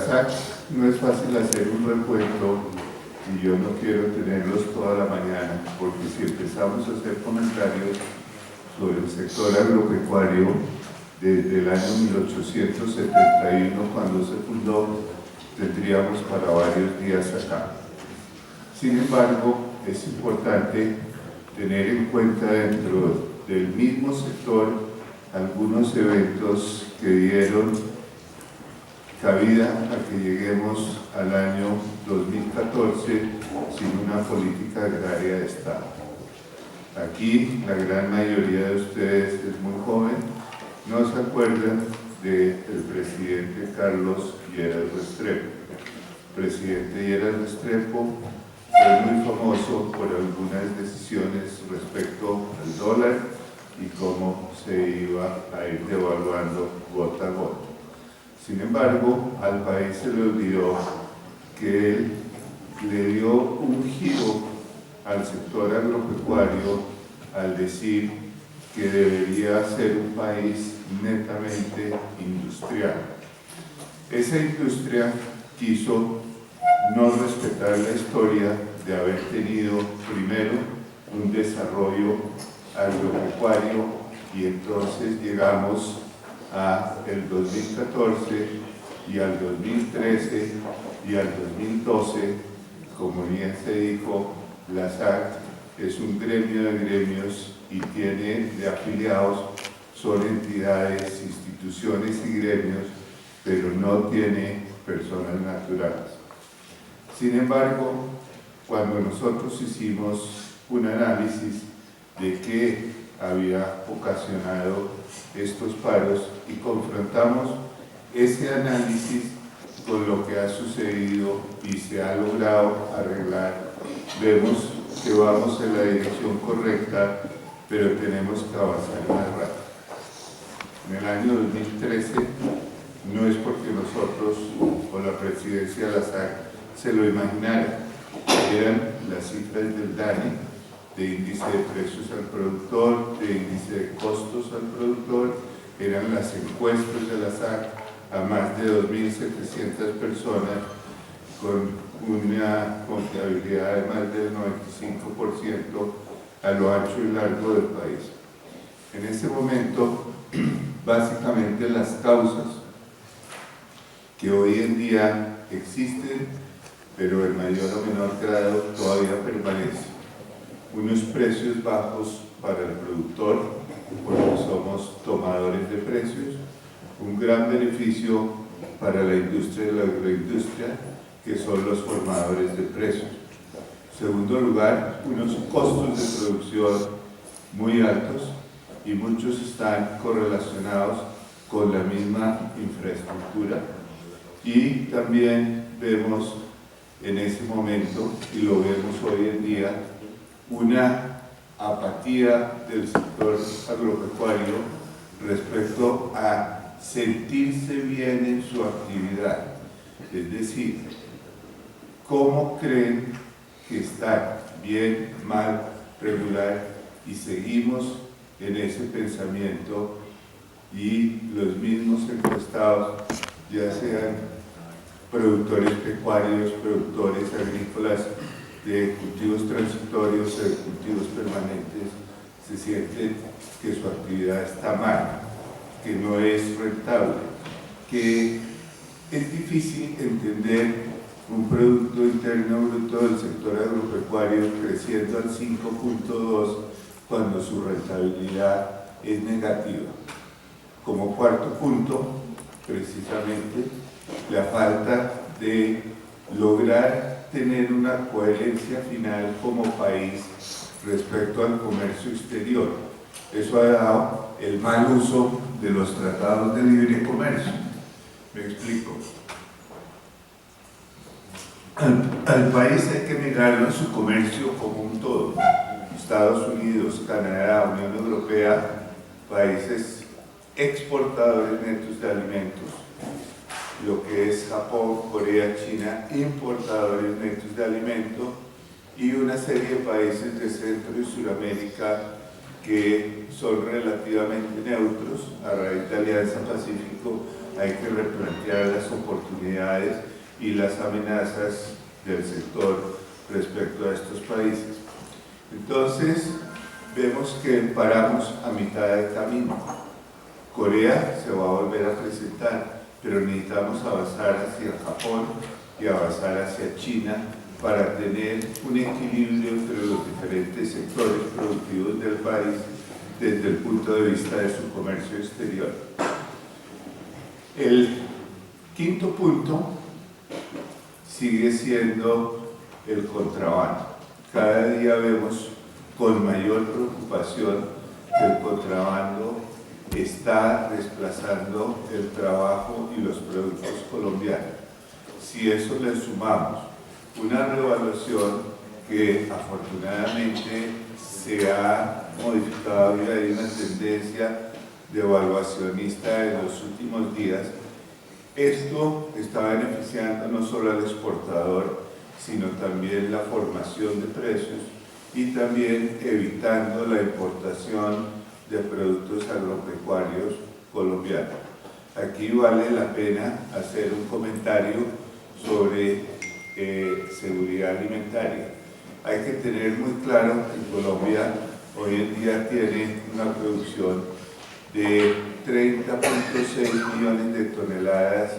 SAC no es fácil hacer un recuento y yo no quiero tenerlos toda la mañana, porque si empezamos a hacer comentarios sobre el sector agropecuario desde el año 1871, cuando se fundó, tendríamos para varios días acá. Sin embargo, es importante tener en cuenta dentro del mismo sector algunos eventos que dieron cabida a que lleguemos al año 2014 sin una política agraria de Estado. Aquí la gran mayoría de ustedes es muy joven, no se acuerdan del presidente Carlos Lleras Restrepo. El presidente Lleras Restrepo fue muy famoso por algunas decisiones respecto al dólar y cómo se iba a ir devaluando gota a gota. Sin embargo, al país se le olvidó que él le dio un giro al sector agropecuario al decir que debería ser un país netamente industrial. Esa industria quiso no respetar la historia de haber tenido primero un desarrollo agropecuario y entonces llegamos al 2014 y al 2013 y al 2012, como bien se dijo, la SAC es un gremio de gremios y tiene de afiliados, son entidades, instituciones y gremios, pero no tiene personas naturales. Sin embargo, cuando nosotros hicimos un análisis de qué había ocasionado estos paros y confrontamos ese análisis con lo que ha sucedido y se ha logrado arreglar, vemos que vamos en la dirección correcta, pero tenemos que avanzar más rápido. En el año 2013, no es porque nosotros o la presidencia de la SAC se lo imaginara, eran las cifras del DANE, de índice de precios al productor, de índice de costos al productor, eran las encuestas de la SAC a más de 2.700 personas con una confiabilidad de más del 95% a lo ancho y largo del país. En ese momento, básicamente las causas que hoy en día existen, pero en mayor o menor grado todavía permanecen. Unos precios bajos para el productor, porque somos tomadores de precios, un gran beneficio para la industria y la agroindustria, que son los formadores de precios. En segundo lugar, unos costos de producción muy altos y muchos están correlacionados con la misma infraestructura. Y también vemos en ese momento, y lo vemos hoy en día, una apatía del sector agropecuario respecto a sentirse bien en su actividad. Es decir, ¿cómo creen que está bien, mal, regular? Y seguimos en ese pensamiento y los mismos encuestados, ya sean productores pecuarios, productores agrícolas, de cultivos transitorios, de cultivos permanentes, se sienten que su actividad está mal, que no es rentable, que es difícil entender un Producto Interno Bruto del sector agropecuario creciendo al 5.2 cuando su rentabilidad es negativa. Como cuarto punto, precisamente, la falta de lograr tener una coherencia final como país respecto al comercio exterior. Eso ha dado el mal uso de los tratados de libre comercio. Me explico. Al país hay que mirarlo en su comercio como un todo. Estados Unidos, Canadá, Unión Europea, países exportadores netos de alimentos, lo que es Japón, Corea, China, importadores netos de alimentos, y una serie de países de Centro y Suramérica que son relativamente neutros. A raíz de Alianza Pacífico hay que replantear las oportunidades y las amenazas del sector respecto a estos países. Entonces, vemos que paramos a mitad de camino. Corea se va a volver a presentar, pero necesitamos avanzar hacia Japón y avanzar hacia China para tener un equilibrio entre los diferentes sectores productivos del país desde el punto de vista de su comercio exterior. El quinto punto sigue siendo el contrabando. Cada día vemos con mayor preocupación que el contrabando está desplazando el trabajo y los productos colombianos. Si eso le sumamos una revaluación que afortunadamente se ha modificado y hay una tendencia devaluacionista en los últimos días, esto está beneficiando no solo al exportador, sino también la formación de precios y también evitando la importación de productos agropecuarios colombianos. Aquí vale la pena hacer un comentario sobre seguridad alimentaria. Hay que tener muy claro que Colombia hoy en día tiene una producción de 30.6 millones de toneladas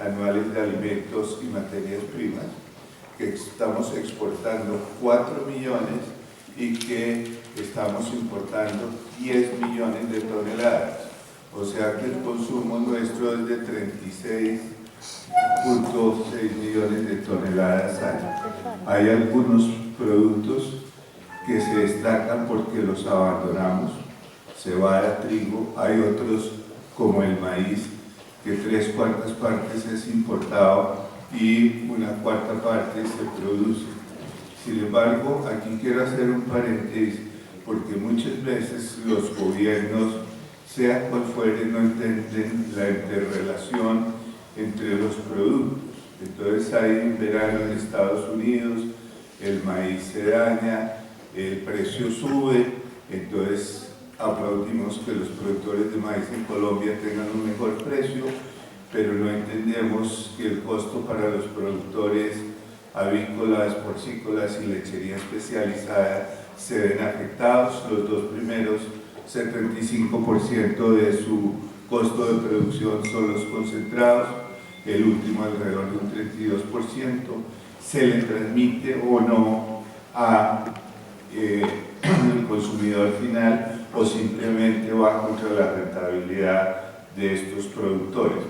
anuales de alimentos y materias primas, que estamos exportando 4 millones y que estamos importando 10 millones de toneladas. O sea que el consumo nuestro es de 36.6 millones de toneladas al año. Hay algunos productos que se destacan porque los abandonamos, cebada, trigo. Hay otros como el maíz, que 3/4 partes es importado y una 1/4 parte se produce. Sin embargo, aquí quiero hacer un paréntesis, porque muchas veces los gobiernos, sea cual fuere, no entienden la interrelación entre los productos. Entonces hay un verano en Estados Unidos, el maíz se daña, el precio sube, entonces aplaudimos que los productores de maíz en Colombia tengan un mejor precio, pero no entendemos que el costo para los productores avícolas, porcícolas y lechería especializada se ven afectados. Los dos primeros, 75% de su costo de producción son los concentrados, el último alrededor de un 32%, se le transmite o no al consumidor final o simplemente va contra la rentabilidad de estos productores.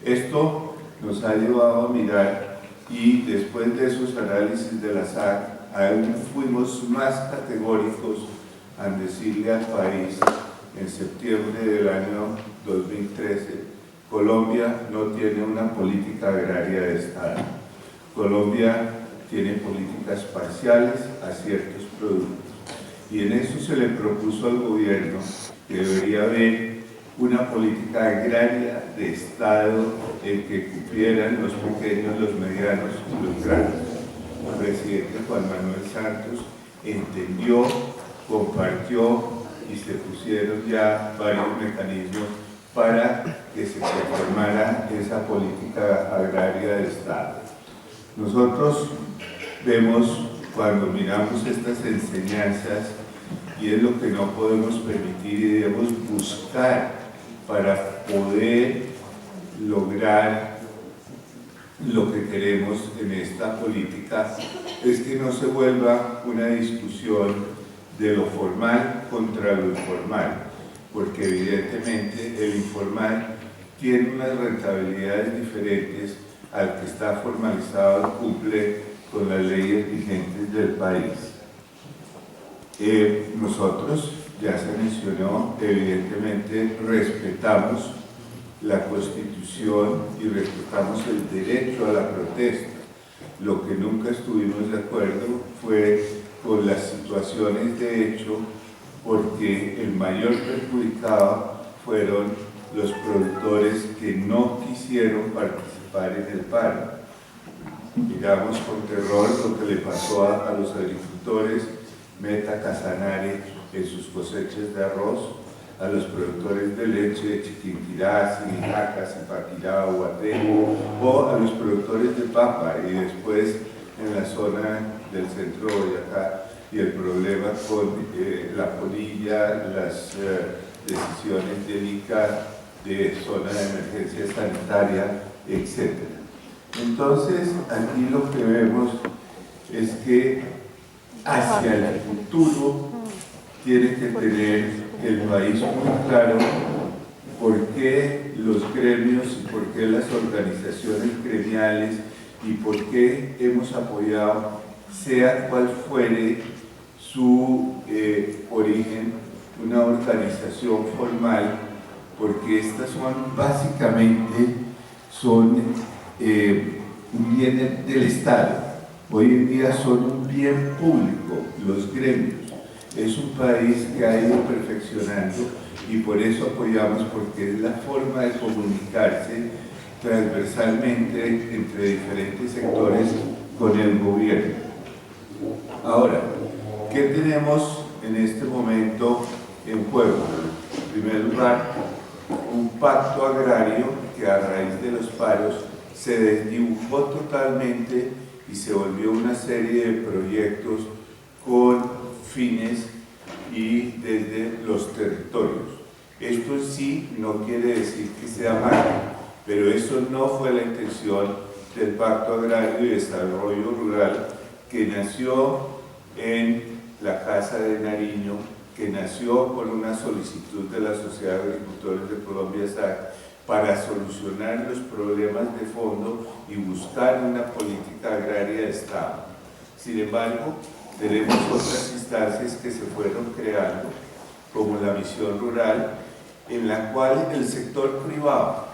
Esto nos ha llevado a mirar, y después de esos análisis de la SAC, aún fuimos más categóricos al decirle al país en septiembre del año 2013: Colombia no tiene una política agraria de Estado. Colombia tiene políticas parciales a ciertos productos. Y en eso se le propuso al gobierno que debería haber una política agraria de Estado en que cumplieran los pequeños, los medianos y los grandes. El presidente Juan Manuel Santos entendió, compartió y se pusieron ya varios mecanismos para que se transformara esa política agraria de Estado. Nosotros vemos, cuando miramos estas enseñanzas, y es lo que no podemos permitir y debemos buscar para poder lograr lo que queremos en esta política, es que no se vuelva una discusión de lo formal contra lo informal, porque evidentemente el informal tiene unas rentabilidades diferentes al que está formalizado, cumple con las leyes vigentes del país. Nosotros, ya se mencionó, evidentemente respetamos la Constitución y respetamos el derecho a la protesta. Lo que nunca estuvimos de acuerdo fue con las situaciones de hecho, porque el mayor perjudicado fueron los productores que no quisieron participar en el paro. Miramos con terror lo que le pasó a los agricultores Meta Casanare en sus cosechas de arroz, a los productores de leche de Chiquinquirá, Sinijaca, Zipaquirá, Huatengo, o a los productores de papa, y después en la zona del centro de Boyacá, y el problema con la polilla, las decisiones del ICA de zona de emergencia sanitaria, etc. Entonces, aquí lo que vemos es que hacia el futuro tiene que tener el país muy claro por qué los gremios y por qué las organizaciones gremiales y por qué hemos apoyado, sea cual fuere su origen, una organización formal, porque estas son básicamente un bien del Estado. Hoy en día son un bien público, los gremios. Es un país que ha ido perfeccionando y por eso apoyamos, porque es la forma de comunicarse transversalmente entre diferentes sectores con el gobierno. Ahora, ¿qué tenemos en este momento en juego? En primer lugar, un pacto agrario que a raíz de los paros se desdibujó totalmente y se volvió una serie de proyectos con fines y desde los territorios. Esto en sí no quiere decir que sea malo, pero eso no fue la intención del Pacto Agrario y Desarrollo Rural, que nació en la Casa de Nariño, que nació por una solicitud de la Sociedad de Agricultores de Colombia, SAC, para solucionar los problemas de fondo y buscar una política agraria de Estado. Sin embargo, tenemos otras instancias que se fueron creando, como la misión rural, en la cual el sector privado,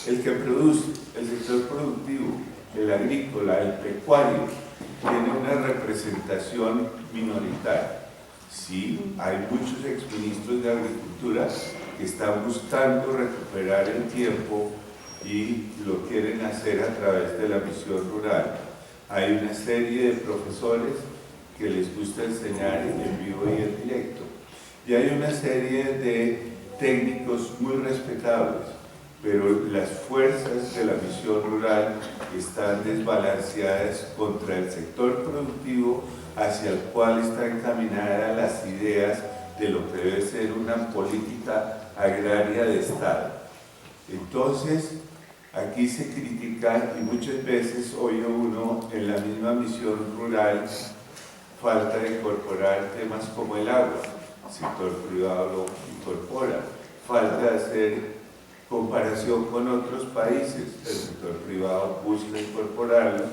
el que produce, el sector productivo, el agrícola, el pecuario, tiene una representación minoritaria. Sí, hay muchos exministros de Agricultura que están buscando recuperar el tiempo y lo quieren hacer a través de la misión rural. Hay una serie de profesores que les gusta enseñar en vivo y en directo. Y hay una serie de técnicos muy respetables, pero las fuerzas de la misión rural están desbalanceadas contra el sector productivo, hacia el cual están encaminadas las ideas de lo que debe ser una política agraria de Estado. Entonces, aquí se critica, y muchas veces oye uno en la misma misión rural, falta de incorporar temas como el agua, el sector privado lo incorpora, falta de hacer comparación con otros países, el sector privado busca incorporarlo,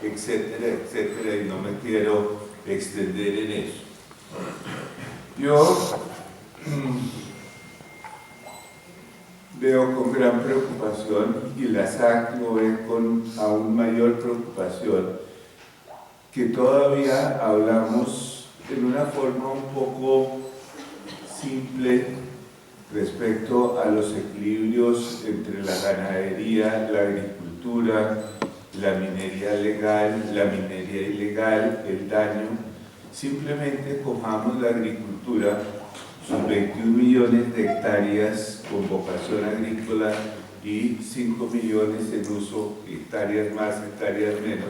etcétera, etcétera, y no me quiero extender en eso. Yo veo con gran preocupación, y la SAC lo ve con aún mayor preocupación, que todavía hablamos en una forma un poco simple respecto a los equilibrios entre la ganadería, la agricultura, la minería legal, la minería ilegal, el daño. Simplemente cojamos la agricultura, sus 21 millones de hectáreas con vocación agrícola y 5 millones en uso, hectáreas más, hectáreas menos,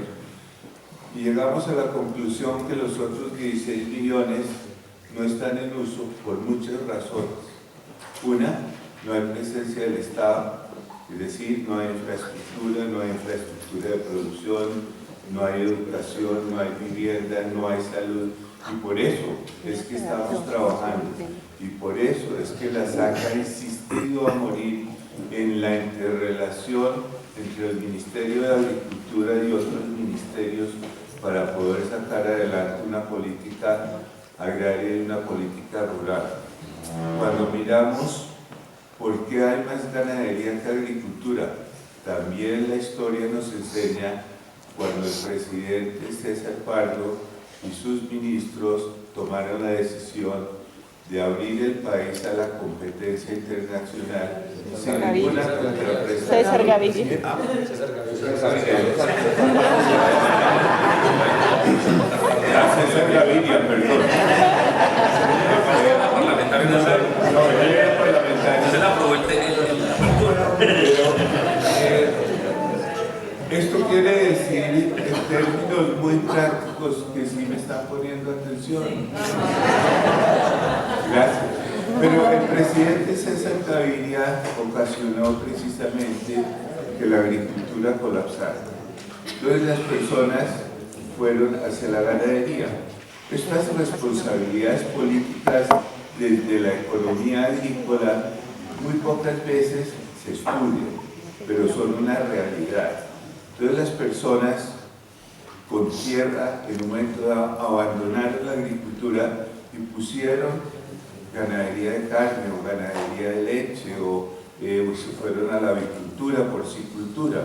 y llegamos a la conclusión que los otros 16 millones no están en uso por muchas razones. Una, no hay presencia del Estado, es decir, no hay infraestructura, no hay infraestructura de producción, no hay educación, no hay vivienda, no hay salud, y por eso es que estamos trabajando, y por eso es que la SAC ha insistido a morir en la interrelación entre el Ministerio de Agricultura y otros ministerios para poder sacar adelante una política agraria y una política rural. Cuando miramos por qué hay más ganadería que agricultura, también la historia nos enseña cuando el presidente César Pardo y sus ministros tomaron la decisión de abrir el país a la competencia internacional sin ninguna contraprestación. César Gaviria. César Gaviria, perdón. términos muy prácticos que sí me están poniendo atención. Gracias. Pero el presidente César Gaviria ocasionó precisamente que la agricultura colapsara. Entonces las personas fueron hacia la ganadería. Estas responsabilidades políticas desde la economía agrícola muy pocas veces se estudian, pero son una realidad. Entonces las personas con tierra en un momento dado abandonaron la agricultura y pusieron ganadería de carne o ganadería de leche o se fueron a la avicultura, porcicultura.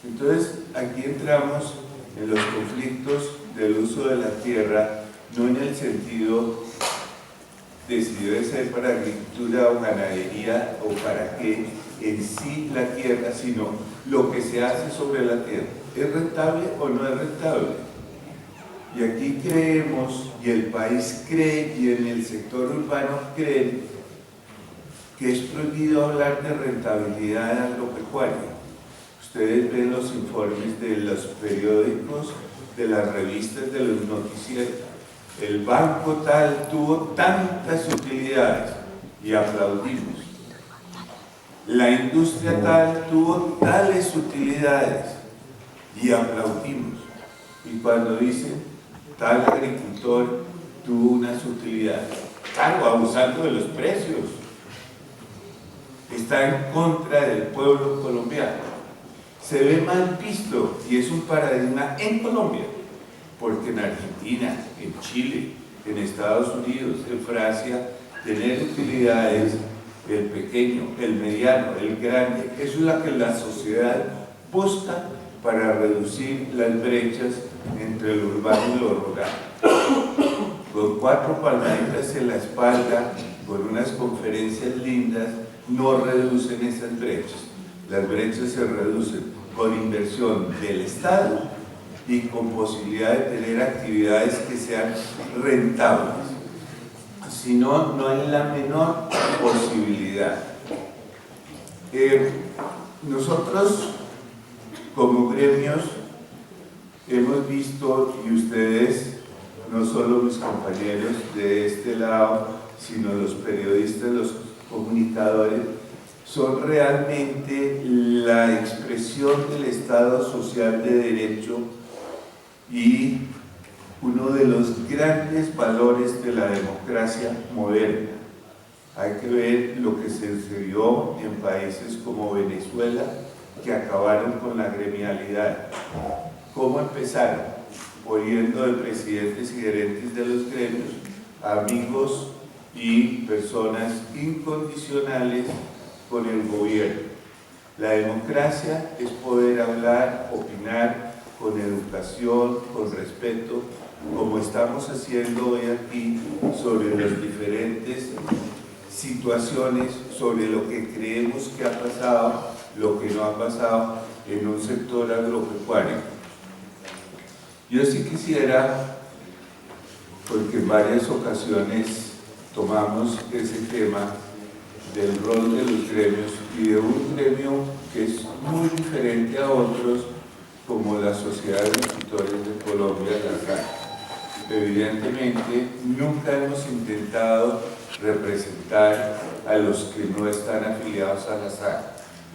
Entonces aquí entramos en los conflictos del uso de la tierra, no en el sentido de si debe ser para agricultura o ganadería o para qué en sí la tierra, sino lo que se hace sobre la tierra. ¿Es rentable o no es rentable? Y aquí creemos, y el país cree, y en el sector urbano creen, que es prohibido hablar de rentabilidad agropecuaria. Ustedes ven los informes de los periódicos, de las revistas, de los noticieros. El banco tal tuvo tantas utilidades y aplaudimos. La industria tal tuvo tales utilidades y aplaudimos. Y cuando dicen tal agricultor tuvo unas utilidades, claro, abusando de los precios, está en contra del pueblo colombiano. Se ve mal visto y es un paradigma en Colombia, porque en Argentina, en Chile, en Estados Unidos, en Francia, tener utilidades, el pequeño, el mediano, el grande, eso es lo que la sociedad busca para reducir las brechas entre lo urbano y lo rural. Con 4 palmaditas en la espalda, con unas conferencias lindas, no reducen esas brechas. Las brechas se reducen con inversión del Estado y con posibilidad de tener actividades que sean rentables. Si no, no hay la menor posibilidad. Nosotros, como gremios, hemos visto, y ustedes, no solo mis compañeros de este lado, sino los periodistas, los comunicadores, son realmente la expresión del Estado social de derecho y uno de los grandes valores de la democracia moderna. Hay que ver lo que se sucedió en países como Venezuela, que acabaron con la gremialidad. ¿Cómo empezaron? Poniendo de presidentes y gerentes de los gremios, amigos y personas incondicionales con el gobierno. La democracia es poder hablar, opinar con educación, con respeto, como estamos haciendo hoy aquí sobre las diferentes situaciones, sobre lo que creemos que ha pasado, lo que no ha pasado en un sector agropecuario. Yo sí quisiera, porque en varias ocasiones tomamos ese tema del rol de los gremios y de un gremio que es muy diferente a otros, como la Sociedad de Agricultores de Colombia, la SAC. Evidentemente, nunca hemos intentado representar a los que no están afiliados a la SAC,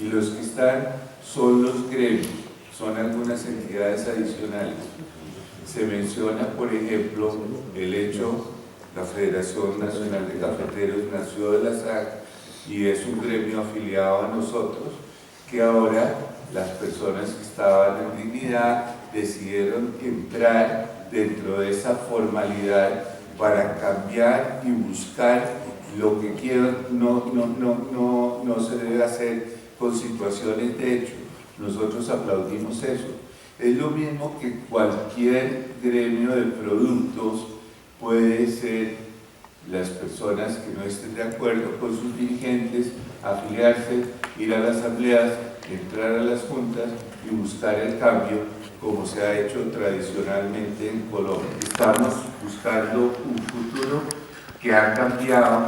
y los que están son los gremios, son algunas entidades adicionales. Se menciona, por ejemplo, el hecho, la Federación Nacional de Cafeteros nació de la SAC y es un gremio afiliado a nosotros, que ahora las personas que estaban en dignidad decidieron entrar dentro de esa formalidad para cambiar y buscar lo que quieran. No se debe hacer con situaciones de hecho. Nosotros aplaudimos eso. Es lo mismo que cualquier gremio de productos puede ser las personas que no estén de acuerdo con sus dirigentes, afiliarse, ir a las asambleas, entrar a las juntas y buscar el cambio, como se ha hecho tradicionalmente en Colombia. Estamos buscando un futuro que ha cambiado,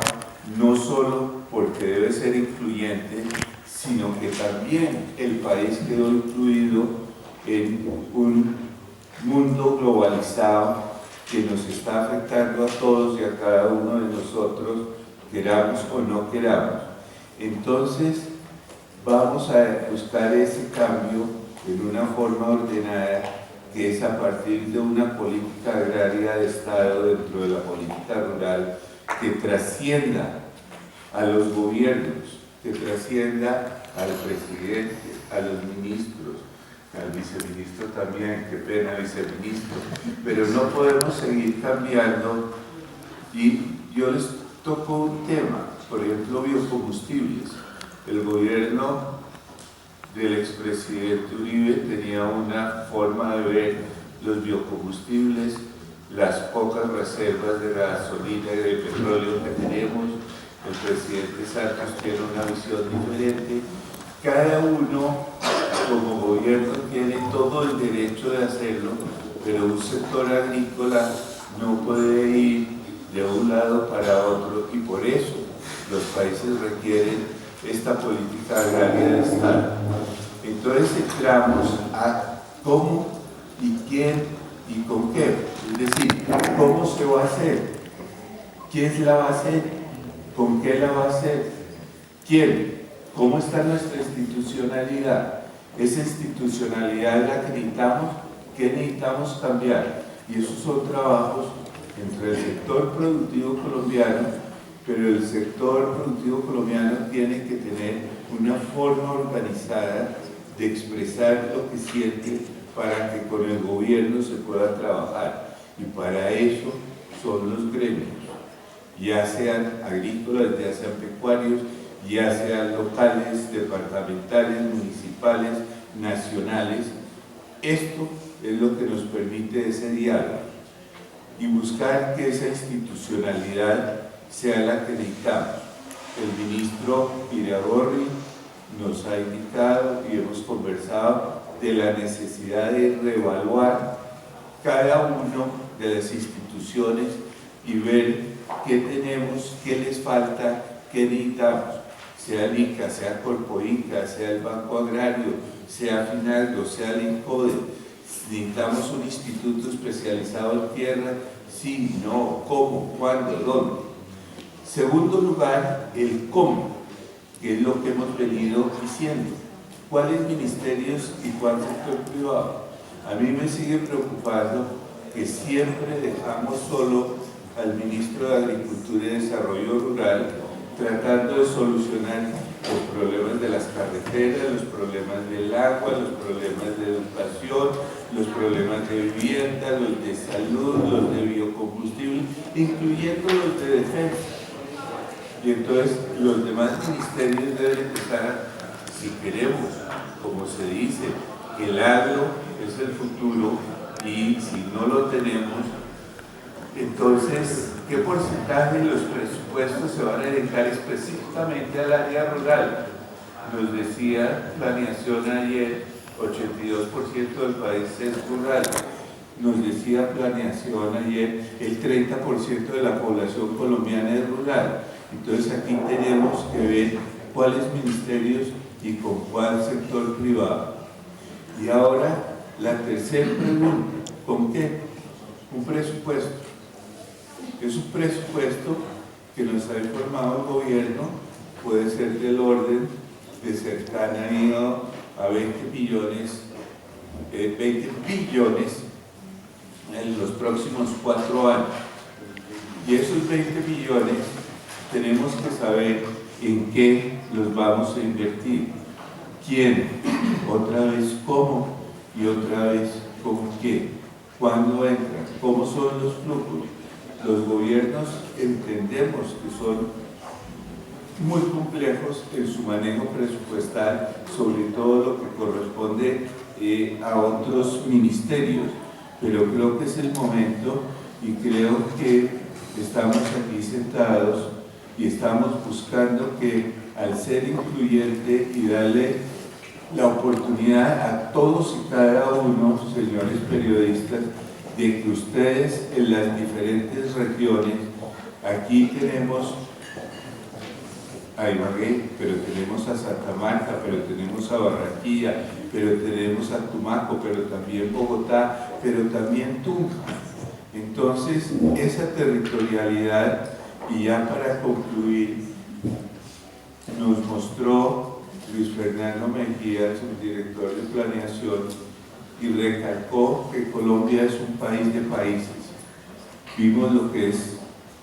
no solo porque debe ser incluyente, sino que también el país quedó incluido en un globalizado que nos está afectando a todos y a cada uno de nosotros, queramos o no queramos. Entonces, vamos a buscar ese cambio en una forma ordenada, que es a partir de una política agraria de Estado dentro de la política rural que trascienda a los gobiernos, que trascienda al presidente, a los ministros, al viceministro también, qué pena viceministro, pero no podemos seguir cambiando. Y yo les toco un tema, por ejemplo, biocombustibles. El gobierno del expresidente Uribe tenía una forma de ver los biocombustibles, las pocas reservas de gasolina y de petróleo que tenemos. El presidente Santos tiene una visión diferente. Cada uno como gobierno tiene todo el derecho de hacerlo, pero un sector agrícola no puede ir de un lado para otro, y por eso los países requieren esta política agraria de Estado. Entonces entramos a cómo y quién y con qué, es decir, cómo se va a hacer, quién la va a hacer, con qué la va a hacer, quién, cómo está nuestra institucionalidad. Esa institucionalidad la que necesitamos, ¿qué necesitamos cambiar? Y esos son trabajos entre el sector productivo colombiano, pero el sector productivo colombiano tiene que tener una forma organizada de expresar lo que siente para que con el gobierno se pueda trabajar. Y para eso son los gremios, ya sean agrícolas, ya sean pecuarios, ya sean locales, departamentales, municipales, nacionales. Esto es lo que nos permite ese diálogo y buscar que esa institucionalidad sea la que necesitamos. El ministro Iragorri nos ha indicado y hemos conversado de la necesidad de reevaluar cada una de las instituciones y ver qué tenemos, qué les falta, qué necesitamos, sea el INCA, sea Corpoinca, sea el Banco Agrario, sea Finalgo, sea el INCODE. Necesitamos un instituto especializado en tierra, sí, no, cómo, cuándo, dónde. Segundo lugar, el cómo, que es lo que hemos venido diciendo. ¿Cuáles ministerios y cuál sector privado? A mí me sigue preocupando que siempre dejamos solo al ministro de Agricultura y Desarrollo Rural tratando de solucionar los problemas de las carreteras, los problemas del agua, los problemas de educación, los problemas de vivienda, los de salud, los de biocombustible, incluyendo los de defensa. Y entonces los demás ministerios deben empezar, si queremos, como se dice, que el agro es el futuro, y si no lo tenemos, entonces, ¿qué porcentaje de los presupuestos se van a dedicar específicamente al área rural? Nos decía Planeación ayer, 82% del país es rural. Nos decía Planeación ayer, el 30% de la población colombiana es rural. Entonces aquí tenemos que ver cuáles ministerios y con cuál sector privado. Y ahora, la tercera pregunta, ¿con qué? Un presupuesto. Es un presupuesto que nos ha informado el gobierno, puede ser del orden de cercano a 20 billones en los próximos 4 años. Y esos 20 billones tenemos que saber en qué los vamos a invertir, quién, otra vez cómo y otra vez con qué, cuándo entran, cómo son los flujos. Los gobiernos entendemos que son muy complejos en su manejo presupuestal, sobre todo lo que corresponde a otros ministerios, pero creo que es el momento y creo que estamos aquí sentados y estamos buscando que, al ser incluyente y darle la oportunidad a todos y cada uno, señores periodistas, de que ustedes en las diferentes regiones, aquí tenemos a Ibagué, pero tenemos a Santa Marta, pero tenemos a Barranquilla, pero tenemos a Tumaco, pero también Bogotá, pero también Tunja. Entonces, esa territorialidad, y ya para concluir, nos mostró Luis Fernando Mejía, subdirector de planeación, y recalcó que Colombia es un país de países. Vimos lo que es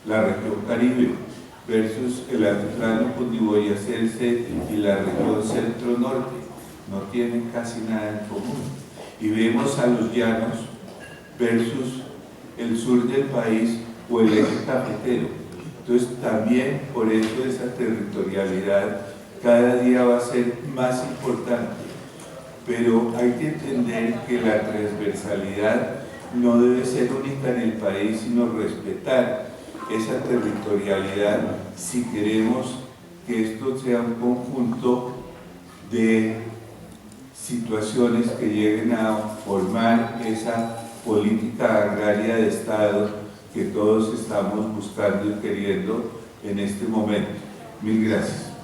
la región Caribe versus el altiplano cundiboyacense y la región centro-norte. No tienen casi nada en común. Y vemos a los llanos versus el sur del país o el eje cafetero. Entonces también por eso esa territorialidad cada día va a ser más importante. Pero hay que entender que la transversalidad no debe ser única en el país, sino respetar esa territorialidad si queremos que esto sea un conjunto de situaciones que lleguen a formar esa política agraria de Estado que todos estamos buscando y queriendo en este momento. Mil gracias.